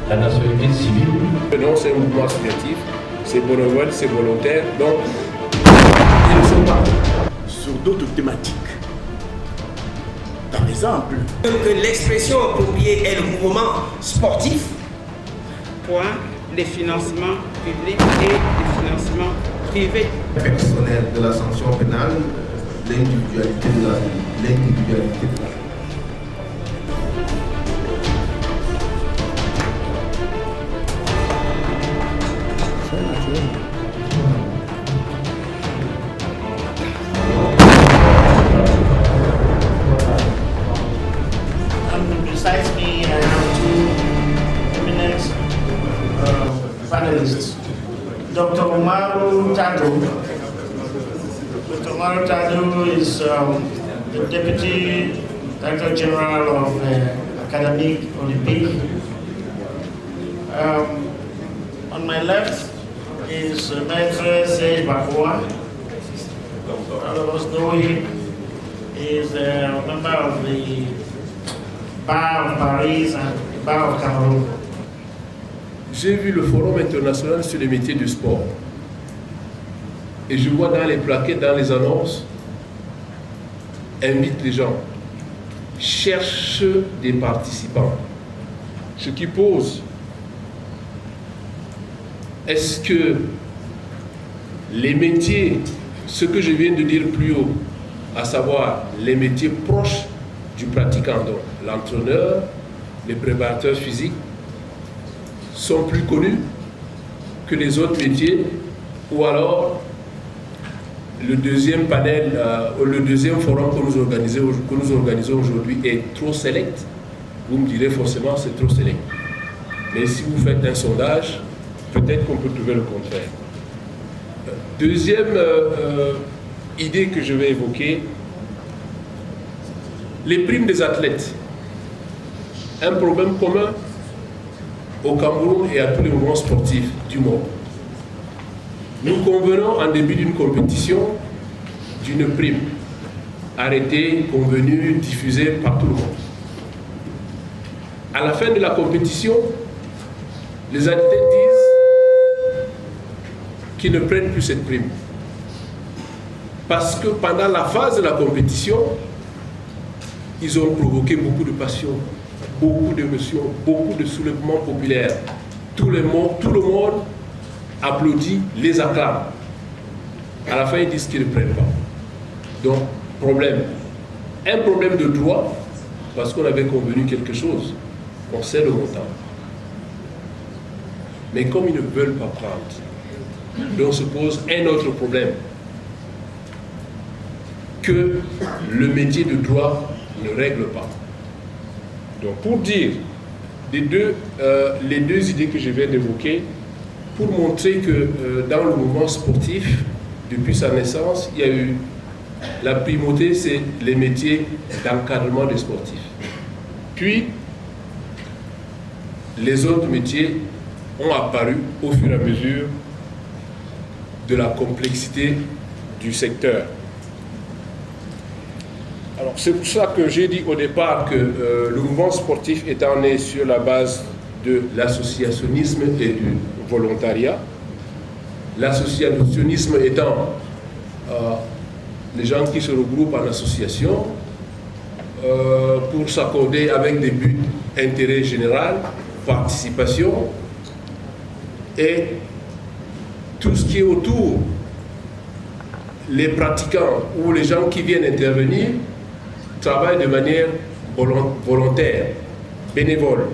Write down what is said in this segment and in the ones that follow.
La nationalité civile. Non, c'est un mouvement associatif, c'est bénévole, c'est volontaire, donc ils ne sont pas sur d'autres thématiques. Par exemple, que l'expression appropriée est le mouvement sportif. Point, les financements publics et les financements privés. Personnel de la sanction pénale, l'individualité de la Besides me, I have two eminent panelists. Dr. Umaru Tadu. Dr. Umaru Tadu is the Deputy Director General of Academic Olympique. On my left is Maître Serge Bakoua. All of us know him. He is a member of the Bar of Paris and Bar of Cameroun. J'ai vu le Forum international sur les métiers du sport. Et je vois dans les plaquettes, dans les annonces, invite les gens, cherche des participants. Ce qui pose, est-ce que les métiers, ce que je viens de dire plus haut, à savoir les métiers proches du pratiquant, donc l'entraîneur, les préparateurs physiques, sont plus connus que les autres métiers, ou alors le deuxième panel, le deuxième forum que nous organisons aujourd'hui est trop select. Vous me direz forcément c'est trop select. Mais si vous faites un sondage, peut-être qu'on peut trouver le contraire. Deuxième idée que je vais évoquer, les primes des athlètes. Un problème commun au Cameroun et à tous les mouvements sportifs du monde. Nous convenons en début d'une compétition d'une prime arrêtée, convenue, diffusée par tout le monde. À la fin de la compétition, les athlètes disent qu'ils ne prennent plus cette prime. Parce que pendant la phase de la compétition, ils ont provoqué beaucoup de passion, beaucoup d'émotions, beaucoup de soulèvements populaires. Tout le monde applaudit, les acclame. À la fin, ils disent qu'ils ne prennent pas. Donc, problème. Un problème de droit, parce qu'on avait convenu quelque chose, on sait le montant. Mais comme ils ne veulent pas prendre, donc se pose un autre problème. Que le métier de droit ne règle pas. Donc pour dire les deux idées que je viens d'évoquer, pour montrer que dans le mouvement sportif, depuis sa naissance, il y a eu la primauté, c'est les métiers d'encadrement des sportifs. Puis, les autres métiers ont apparu au fur et à mesure de la complexité du secteur. Alors, c'est pour ça que j'ai dit au départ que le mouvement sportif étant né sur la base de l'associationnisme et du volontariat, l'associationnisme étant les gens qui se regroupent en association pour s'accorder avec des buts intérêt général, participation et tout ce qui est autour, les pratiquants ou les gens qui viennent intervenir travaillent de manière volontaire, bénévole.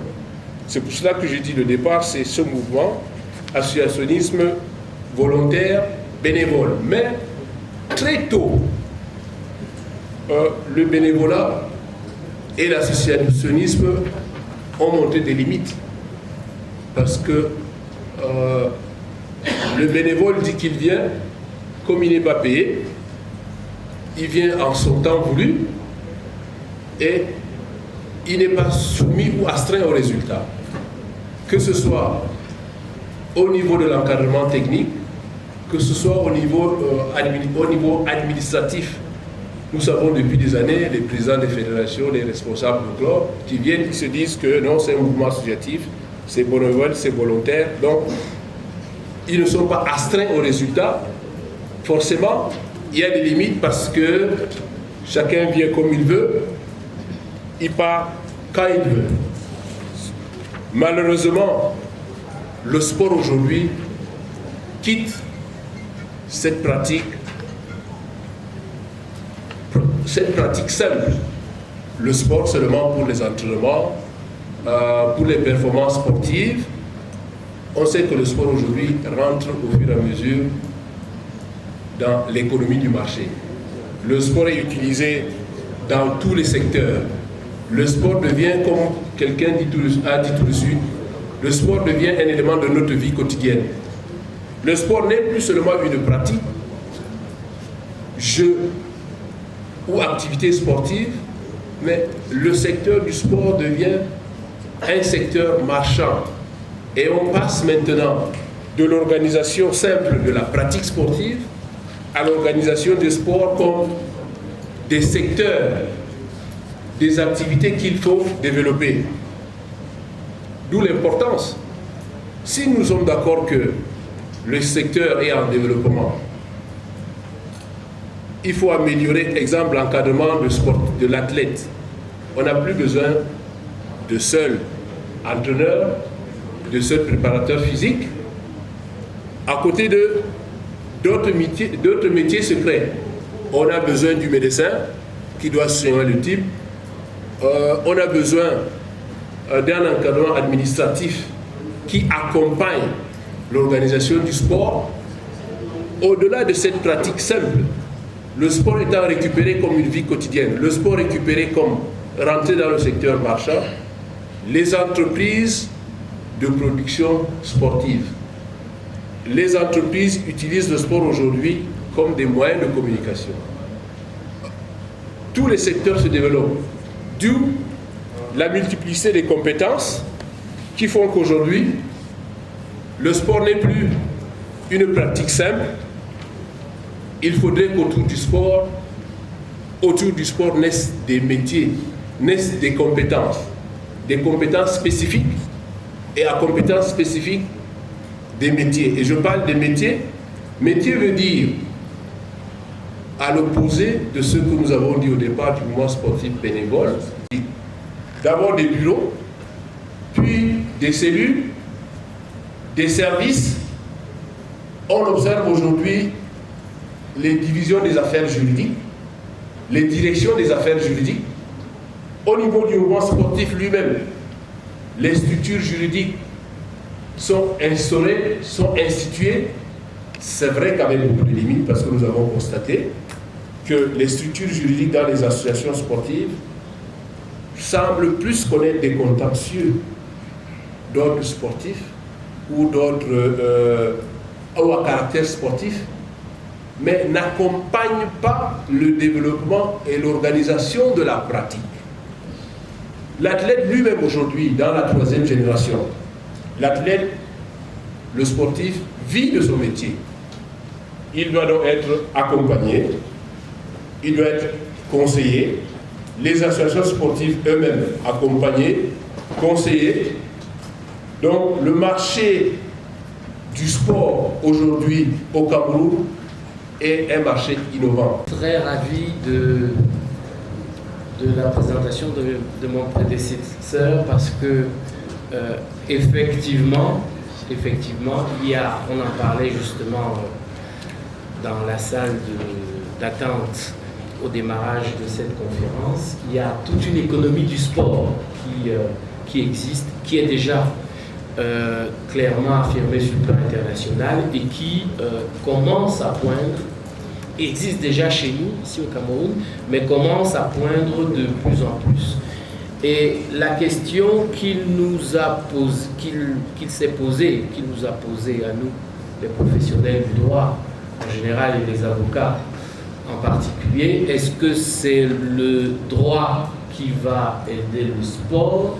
C'est pour cela que j'ai dit le départ, c'est ce mouvement, associationnisme volontaire, bénévole. Mais très tôt, le bénévolat et l'associationnisme ont montré des limites. Parce que le bénévole dit qu'il vient, comme il n'est pas payé, il vient en son temps voulu et il n'est pas soumis ou astreint au résultat. Que ce soit au niveau de l'encadrement technique, que ce soit au niveau administratif Nous savons depuis des années les présidents des fédérations, les responsables de clubs qui viennent, qui se disent que non, c'est un mouvement associatif, c'est bénévole, c'est volontaire. Donc, ils ne sont pas astreints aux résultats. Forcément, il y a des limites parce que chacun vient comme il veut, il part quand il veut. Malheureusement, le sport aujourd'hui quitte cette pratique simple. Le sport seulement pour les entraînements, pour les performances sportives. On sait que le sport aujourd'hui rentre au fur et à mesure dans l'économie du marché. Le sport est utilisé dans tous les secteurs. Le sport devient, comme quelqu'un a dit tout de suite, le sport devient un élément de notre vie quotidienne. Le sport n'est plus seulement une pratique, jeu ou activité sportive, mais le secteur du sport devient un secteur marchand. Et on passe maintenant de l'organisation simple de la pratique sportive à l'organisation des sports comme des secteurs, des activités qu'il faut développer. D'où l'importance. Si nous sommes d'accord que le secteur est en développement, il faut améliorer, exemple, l'encadrement de sport, de l'athlète. On n'a plus besoin de seul entraîneur, de seul préparateur physique. À côté de d'autres métiers secrets, on a besoin du médecin qui doit soigner le type. On a besoin d'un encadrement administratif qui accompagne l'organisation du sport. Au-delà de cette pratique simple, le sport étant récupéré comme une vie quotidienne, le sport récupéré comme rentrer dans le secteur marchand, les entreprises de production sportive, les entreprises utilisent le sport aujourd'hui comme des moyens de communication. Tous les secteurs se développent, d'où la multiplicité des compétences qui font qu'aujourd'hui, le sport n'est plus une pratique simple. Il faudrait qu'autour du sport naissent des métiers, naissent des compétences spécifiques, et à compétences spécifiques, des métiers. Et je parle des métiers. Métier veut dire, à l'opposé de ce que nous avons dit au départ du mouvement sportif bénévole, d'abord des bureaux, puis des cellules, des services. On observe aujourd'hui les divisions des affaires juridiques, les directions des affaires juridiques. Au niveau du mouvement sportif lui-même, les structures juridiques sont instaurées, sont instituées. C'est vrai qu'avec beaucoup de limites, parce que nous avons constaté que les structures juridiques dans les associations sportives semblent plus connaître des contentieux d'ordre sportif ou ou à caractère sportif, mais n'accompagnent pas le développement et l'organisation de la pratique. L'athlète lui-même aujourd'hui, dans la 3e génération, l'athlète, le sportif, vit de son métier. Il doit donc être accompagné, il doit être conseillé, les associations sportives eux-mêmes accompagnées, conseillées. Donc le marché du sport aujourd'hui au Cameroun est un marché innovant. Très ravi de la présentation de mon prédécesseur parce que effectivement, il y a, on en parlait justement dans la salle d'attente au démarrage de cette conférence, il y a toute une économie du sport qui existe, qui est déjà clairement affirmée sur le plan international et qui commence à poindre, existe déjà chez nous, ici au Cameroun, mais commence à poindre de plus en plus. Et la question qu'il nous a posée, qu'il nous a posée à nous, les professionnels du droit en général et les avocats en particulier, est-ce que c'est le droit qui va aider le sport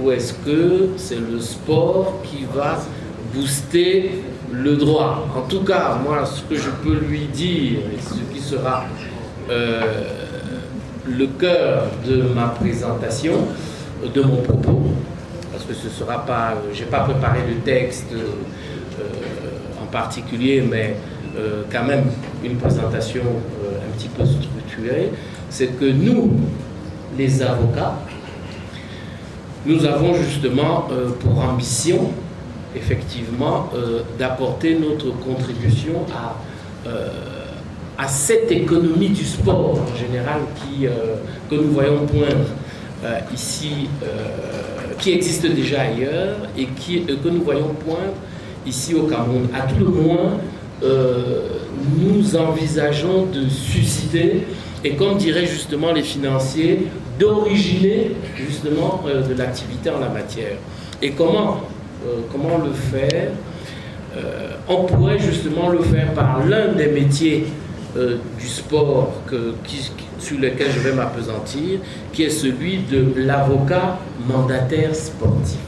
ou est-ce que c'est le sport qui va booster le droit? En tout cas, moi, ce que je peux lui dire et ce qui sera le cœur de ma présentation, de mon propos, parce que ce sera pas, j'ai pas préparé de texte en particulier, mais quand même une présentation un petit peu structurée, c'est que nous, les avocats, nous avons justement pour ambition, effectivement, d'apporter notre contribution à cette économie du sport en général que nous voyons poindre ici, qui existe déjà ailleurs et que nous voyons poindre ici au Cameroun. À tout le moins, nous envisageons de susciter, et comme diraient justement les financiers, d'originer justement de l'activité en la matière. Et comment le faire? On pourrait justement le faire par l'un des métiers du sport sur lequel je vais m'appesantir, qui est celui de l'avocat mandataire sportif.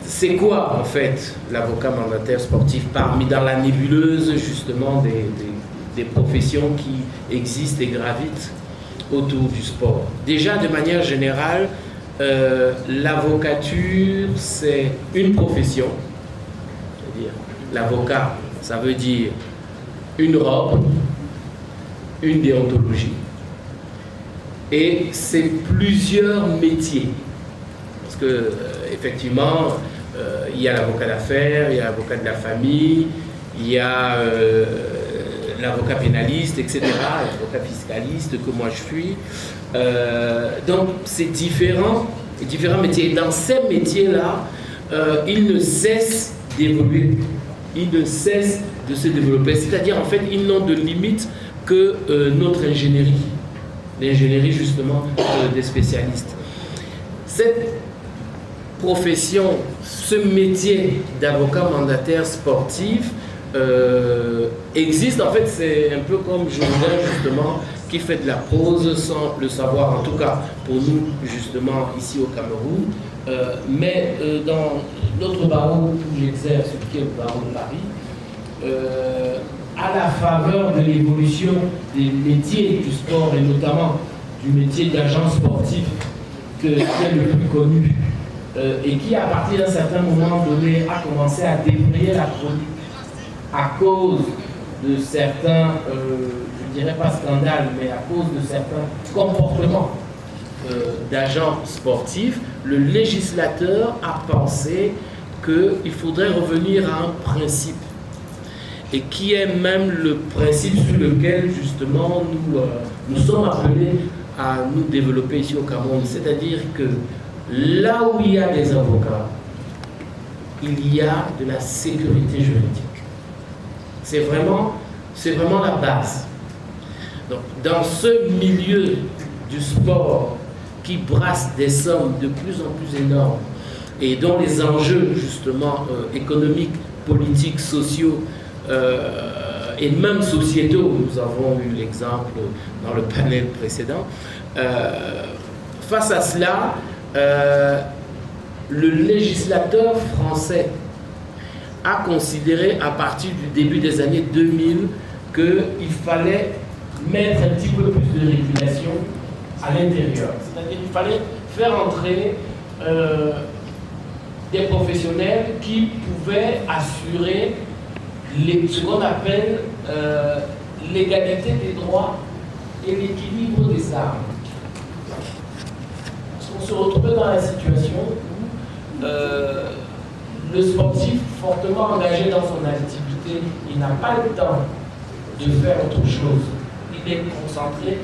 C'est quoi en fait l'avocat mandataire sportif dans la nébuleuse justement des professions qui existent et gravitent autour du sport? Déjà, de manière générale, l'avocature, c'est une profession. C'est-à-dire, l'avocat, ça veut dire une robe, une déontologie. Et c'est plusieurs métiers. Parce que, effectivement, il y a l'avocat d'affaires, il y a l'avocat de la famille, il y a l'avocat pénaliste, etc., l'avocat fiscaliste que moi je suis. Donc, c'est différents métiers. Et dans ces métiers-là, ils ne cessent d'évoluer, ils ne cessent de se développer. C'est-à-dire, en fait, ils n'ont de limite que notre ingénierie, l'ingénierie justement des spécialistes. Cette profession, ce métier d'avocat mandataire sportif existe. En fait, c'est un peu comme Jourdain justement qui fait de la prose sans le savoir, en tout cas pour nous justement ici au Cameroun. Mais dans notre barreau où j'exerce, qui est le barreau de Paris, à la faveur de l'évolution des métiers du sport et notamment du métier d'agent sportif qui est le plus connu et qui à partir d'un certain moment donné a commencé à défrayer la chronique à cause de certains, je ne dirais pas scandales, mais à cause de certains comportements d'agents sportifs, le législateur a pensé qu'il faudrait revenir à un principe, et qui est même le principe sur lequel justement nous sommes appelés à nous développer ici au Cameroun. C'est-à-dire que là où il y a des avocats, il y a de la sécurité juridique. C'est vraiment la base. Donc, dans ce milieu du sport qui brasse des sommes de plus en plus énormes et dont les enjeux justement économiques, politiques, sociaux et même sociétaux, nous avons eu l'exemple dans le panel précédent, face à cela, le législateur français a considéré à partir du début des années 2000 qu'il fallait mettre un petit peu plus de régulation à l'intérieur. C'est-à-dire qu'il fallait faire entrer des professionnels qui pouvaient assurer ce qu'on appelle l'égalité des droits et l'équilibre des armes. Parce qu'on se retrouvait dans la situation où le sportif fortement engagé dans son activité, il n'a pas le temps de faire autre chose. Il est concentré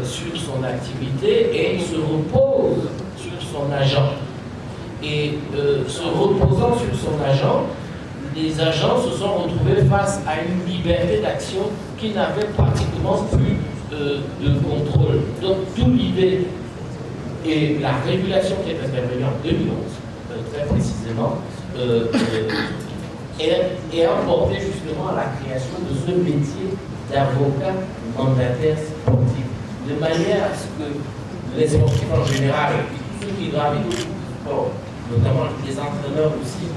sur son activité et il se repose sur son agent. Et se reposant sur son agent, les agents se sont retrouvés face à une liberté d'action qui n'avait pratiquement plus de contrôle. Donc, d'où l'idée et la régulation qui est intervenue en 2011, très précisément, est apportée justement à la création de ce métier d'avocat mandataire sportif, de manière à ce que les sportifs en général, et tous ceux qui gravitent autour du sport, notamment les entraîneurs aussi,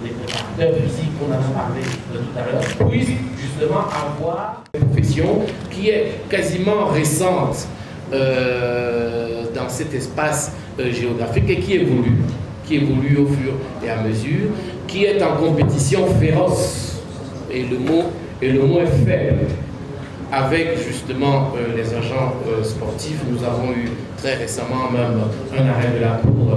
des préparateurs physiques qu'on a parlé tout à l'heure, puissent justement avoir une profession qui est quasiment récente dans cet espace géographique et qui évolue au fur et à mesure, qui est en compétition féroce, et le mot est faible. Avec justement les agents sportifs, nous avons eu très récemment même un arrêt de la Cour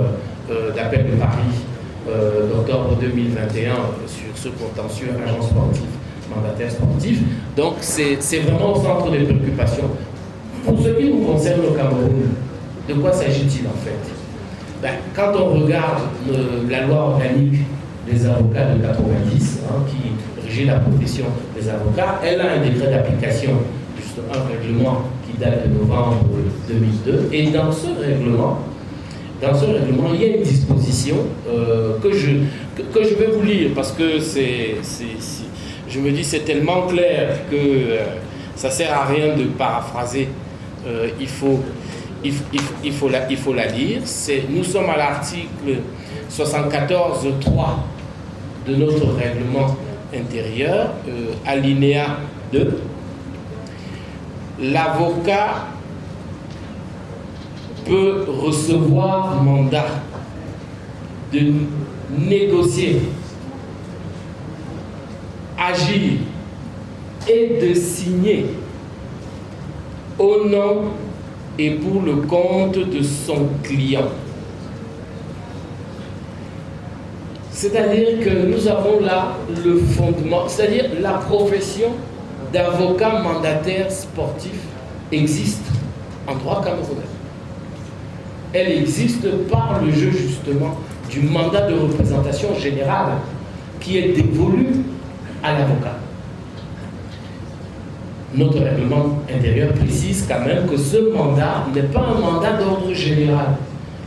d'appel de Paris d'octobre 2021 sur ce contentieux agent sportif, mandataire sportif. Donc c'est vraiment au centre des préoccupations. Pour ce qui nous concerne au Cameroun, de quoi s'agit-il en fait? Quand on regarde la loi organique des avocats de 90, qui régit la profession des avocats, elle a un décret d'application, juste un règlement qui date de novembre 2002. Et dans ce règlement, il y a une disposition que je vais vous lire parce que je me dis c'est tellement clair que ça ne sert à rien de paraphraser. Il faut la lire. Nous sommes à l'article 74.3 de notre règlement intérieur, alinéa 2. L'avocat peut recevoir mandat de négocier, agir et de signer au nom et pour le compte de son client. C'est-à-dire que nous avons là le fondement, c'est-à-dire la profession d'avocat mandataire sportif existe en droit camerounais. Elle existe par le jeu justement du mandat de représentation générale qui est dévolu à l'avocat. Notre règlement intérieur précise quand même que ce mandat n'est pas un mandat d'ordre général.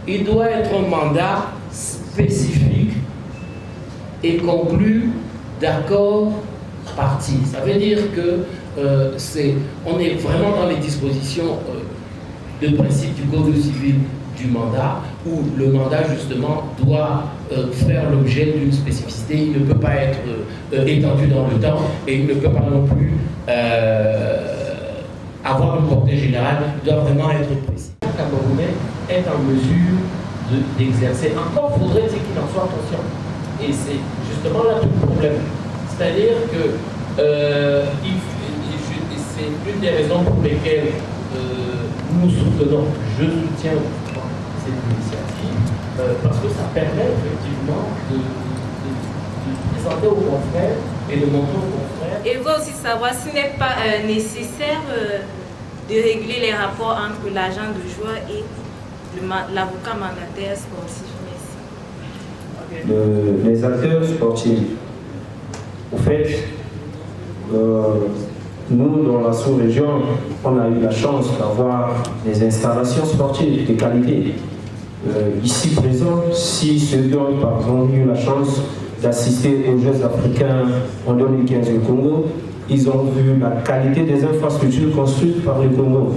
Il doit être un mandat spécifique et conclu d'accord parties. Ça veut dire que on est vraiment dans les dispositions de principe du Code civil du mandat, où le mandat justement doit faire l'objet d'une spécificité. Il ne peut pas être étendu dans le temps et il ne peut pas non plus avoir une portée générale. Il doit vraiment être précis. Le Camerounais est en mesure d'exercer. Encore faudrait-il qu'il en soit conscient. Et c'est justement là tout le problème. C'est-à-dire que c'est une des raisons pour lesquelles nous soutenons, je soutiens cette initiative, parce que ça permet effectivement de présenter aux confrères et de montrer aux confrères. Et il faut aussi savoir s'il n'est pas nécessaire de régler les rapports entre l'agent de joueur et l'avocat mandataire sportif. Merci. Les acteurs sportifs, au fait, nous, dans la sous-région, on a eu la chance d'avoir des installations sportives de qualité. Ici présent, si ceux qui ont par exemple eu la chance d'assister aux Jeux africains en 2015 au Congo, ils ont vu la qualité des infrastructures construites par le Congo.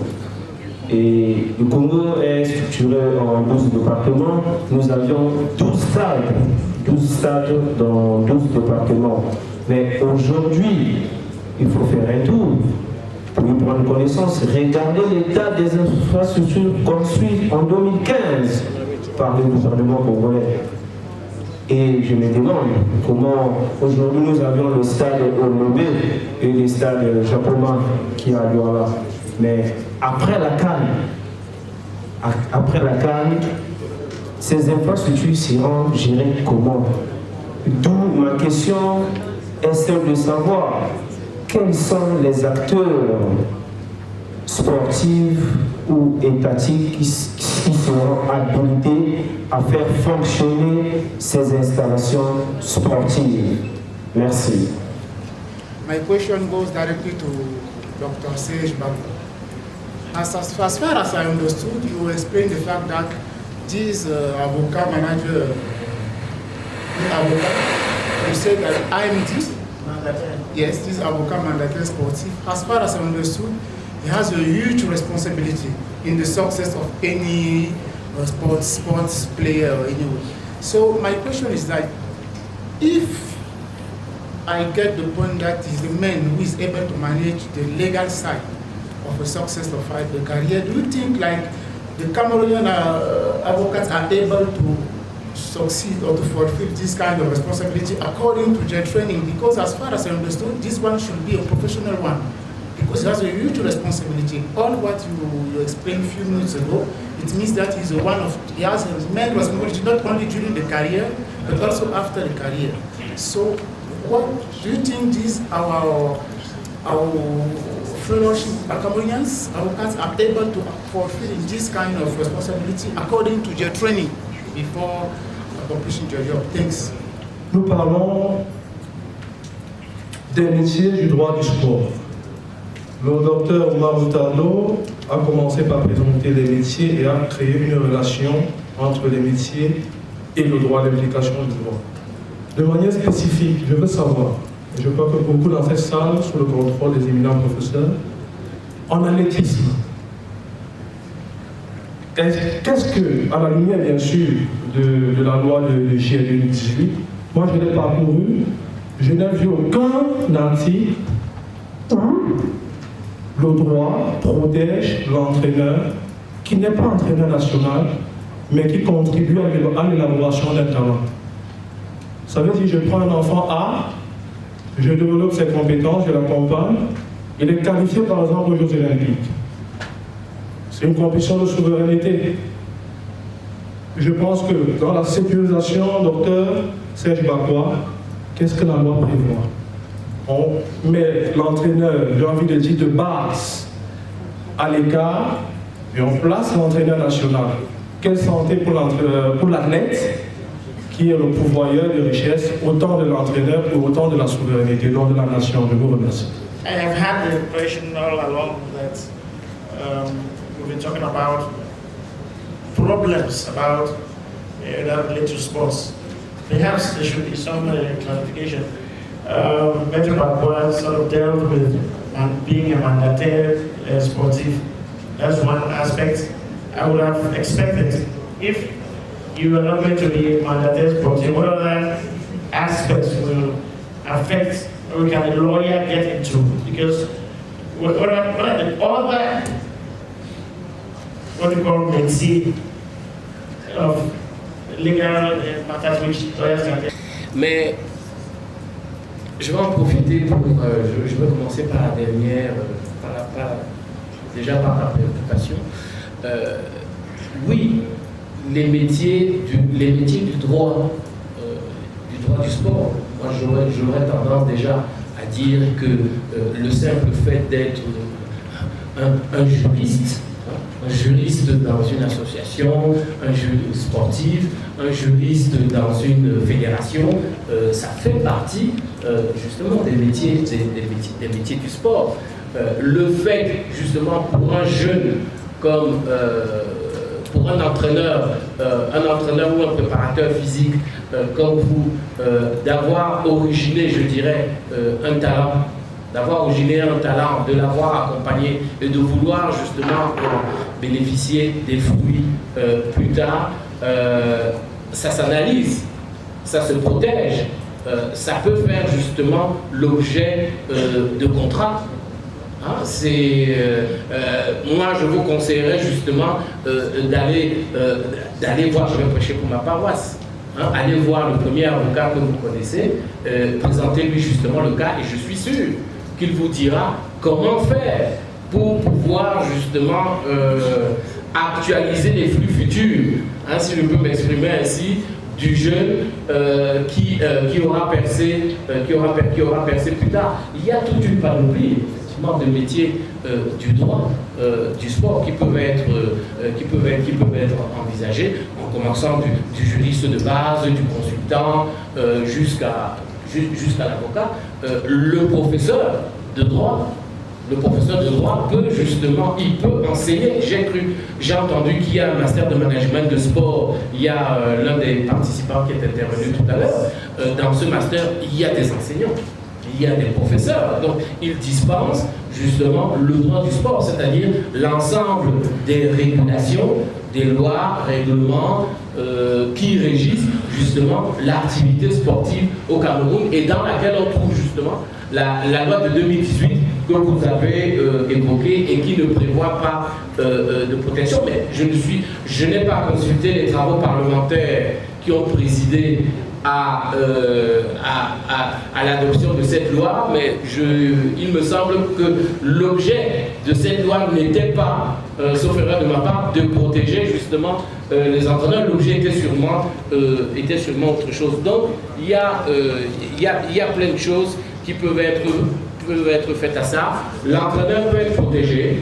Et le Congo est structuré en 12 départements. Nous avions 12 stades dans 12 départements. Mais aujourd'hui, il faut faire un tour pour y prendre connaissance. Regardez l'état des infrastructures construites en 2015 par le gouvernement congolais. Et je me demande comment aujourd'hui nous avions le stade Olombe et le stade Japoma qui a lieu là. Mais après la CAN, ces infrastructures seront gérées comment? D'où ma question est celle de savoir quels sont les acteurs sportifs ou étatiques qui seront habilités à faire fonctionner ces installations sportives. Merci. My question goes directly to Dr. Serge Bakou. As far as I understood, you explained the fact that this avocat manager, you said that IMD, yes, this avocat mandataire sportif, as far as I understood, he has a huge responsibility in the success of any sports player anyway. So my question is that, if I get the point that is the man who is able to manage the legal side of a successful fight, the career, do you think like the Cameroonian advocates are able to succeed or to fulfill this kind of responsibility according to their training? Because as far as I understood, this one should be a professional one, because he has a huge responsibility. All what you explained a few minutes ago, it means that he has a main responsibility not only during the career, but also after the career. So what do you think these our fellowship Cameroonians, advocates are able to fulfill this kind of responsibility according to their training before accomplishing their job? Thanks. Nous parlons des métiers du droit du sport. Le docteur Omar Boutalo a commencé par présenter les métiers et a créé une relation entre les métiers et le droit, l'application du droit. De manière spécifique, je veux savoir, et je crois que beaucoup dans cette salle, sous le contrôle des éminents professeurs, en athlétisme, qu'est-ce que, à la lumière bien sûr de la loi de juillet 2018, moi je l'ai parcouru, je n'ai vu aucun article où le droit protège l'entraîneur qui n'est pas entraîneur national, mais qui contribue à l'élaboration d'un talent. Ça veut dire que je prends un enfant A, je développe ses compétences, je l'accompagne, il est qualifié par exemple aux Jeux Olympiques. C'est une compétition de souveraineté. Je pense que dans la sécurisation, docteur Serge Bakwa, qu'est-ce que la loi prévoit? On met l'entraîneur, j'ai envie de dire, de base à l'écart et on place l'entraîneur national. Quelle santé pour l'athlète qui est le pourvoyeur de richesse, autant de l'entraîneur que autant de la souveraineté, donc de la nation. Je vous remercie. I have had the impression all along that we've been talking about problems about that relate to sports. Perhaps there should be some clarification. Major Bakwa sort of dealt with being a mandataire sportif. That's one aspect. I would have expected if you are not going to be a mandataire sportif, what other aspects will affect, or can a lawyer get into? Because what are the other, what we call métiers of legal matters which lawyers can get? Mais je vais en profiter pour, je vais commencer par la dernière, déjà par la préoccupation. Oui, les métiers du droit du sport, moi j'aurais tendance déjà à dire que le simple fait d'être un juriste dans une association, un juriste sportif, un juriste dans une fédération, ça fait partie justement des métiers du sport. Le fait justement pour un jeune comme pour un entraîneur ou un préparateur physique comme vous, d'avoir originé, je dirais, un talent, de l'avoir accompagné et de vouloir justement bénéficier des fruits plus tard, ça s'analyse, ça se protège, ça peut faire justement l'objet de contrats. Hein, moi je vous conseillerais justement d'aller voir, je vais prêcher pour ma paroisse, hein, allez voir le premier avocat que vous connaissez, présentez-lui justement le cas et je suis sûr qu'il vous dira comment faire pour pouvoir justement actualiser les flux futurs, hein, si je peux m'exprimer ainsi, du jeune qui aura percé plus tard. Il y a toute une panoplie de métiers du droit, du sport qui peuvent être envisagés, en commençant du juriste de base, du consultant, jusqu'à l'avocat. Le professeur de droit peut justement, il peut enseigner. J'ai entendu qu'il y a un master de management de sport. Il y a l'un des participants qui est intervenu tout à l'heure. Dans ce master, il y a des enseignants. Il y a des professeurs, donc ils dispensent justement le droit du sport, c'est-à-dire l'ensemble des régulations des lois, règlements qui régissent justement l'activité sportive au Cameroun et dans laquelle on trouve justement la loi de 2018 que vous avez évoquée et qui ne prévoit pas de protection. Mais je n'ai pas consulté les travaux parlementaires qui ont présidé à l'adoption de cette loi, mais il me semble que l'objet de cette loi n'était pas, sauf erreur de ma part, de protéger justement les entraîneurs. L'objet était sûrement autre chose. Donc il y a plein de choses qui peuvent être faites à ça. L'entraîneur peut être protégé.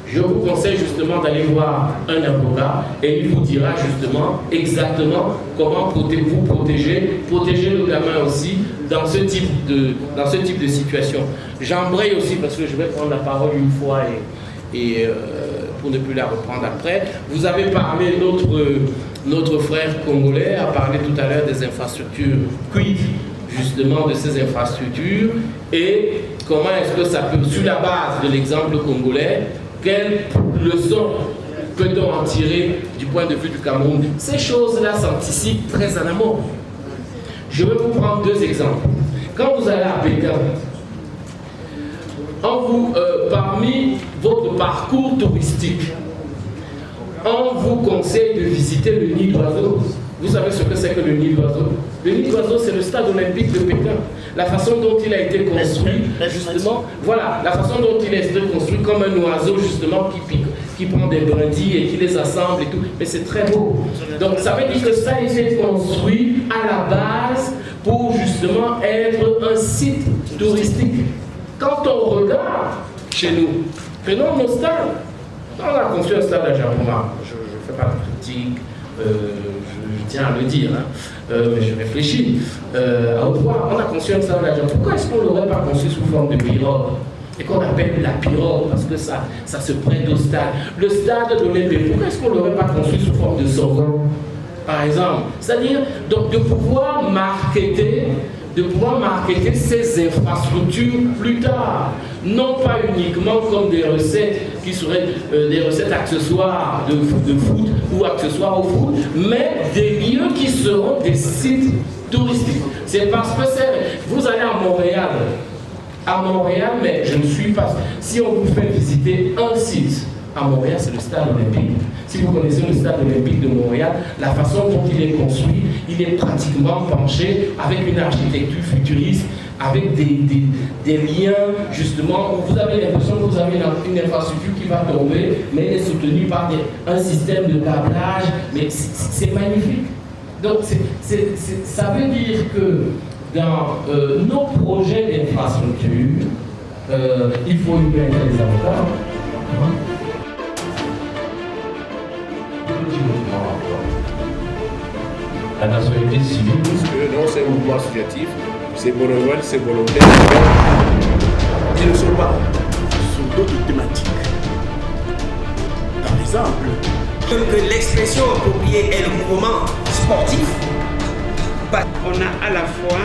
Je vous conseille justement d'aller voir un avocat et il vous dira justement exactement comment vous protéger le gamin aussi dans ce type de situation. J'embraye aussi parce que je vais prendre la parole une fois et pour ne plus la reprendre après. Vous avez parlé, notre frère congolais a parlé tout à l'heure des infrastructures. Quid justement de ces infrastructures et comment est-ce que ça peut, sur la base de l'exemple congolais, quelle leçon peut-on en tirer du point de vue du Cameroun? Ces choses-là s'anticipent très en amont. Je vais vous prendre deux exemples. Quand vous allez à Pékin, parmi votre parcours touristique, on vous conseille de visiter le nid d'oiseaux. Vous savez ce que c'est que le nid d'oiseaux? Le nid d'oiseaux, c'est le stade olympique de Pékin. La façon dont il a été construit, justement, voilà, la façon dont il a été construit comme un oiseau, justement, qui prend des brindilles et qui les assemble et tout. Mais c'est très beau. Donc, ça veut dire que ça a été construit à la base pour, justement, être un site touristique. Quand on regarde chez nous, prenons nos stades. On a construit un stade à Japoma. Je ne fais pas de critique. Je tiens à le dire, mais je réfléchis. À Haute-Voie, on a construit un stade à Japon. Pourquoi est-ce qu'on ne l'aurait pas construit sous forme de pirogue et qu'on appelle la pirogue parce que ça se prête au stade? Le stade de l'Olympique, pourquoi est-ce qu'on ne l'aurait pas construit sous forme de sorgho, par exemple? C'est-à-dire donc, de pouvoir marketer ces infrastructures plus tard. Non pas uniquement comme des recettes qui seraient des recettes accessoires de foot ou accessoires au foot, mais des lieux qui seront des sites touristiques. C'est parce que vous allez à Montréal, mais je ne suis pas... Si on vous fait visiter un site à Montréal, c'est le stade olympique. Si vous connaissez le stade olympique de Montréal, la façon dont il est construit, il est pratiquement penché avec une architecture futuriste, avec des liens, justement, où vous avez l'impression que vous avez une infrastructure qui va tomber, mais elle est soutenue par un système de câblage, mais c'est magnifique. Donc, ça veut dire que dans nos projets d'infrastructure, il faut y mettre les avocats. La nationalité civile. Parce que non, c'est un mouvement associatif, c'est bénévole, c'est volontaire. Ils ne sont pas sur d'autres thématiques. Par exemple, que l'expression appropriée est le mouvement sportif. On a à la fois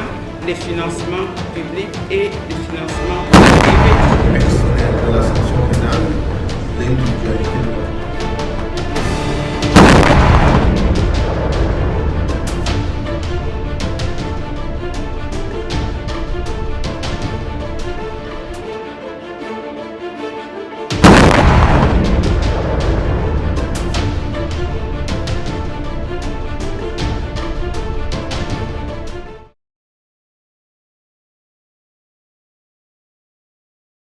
les financements publics et les financements privés. Personnel de la sanction pénale, l'individualité de la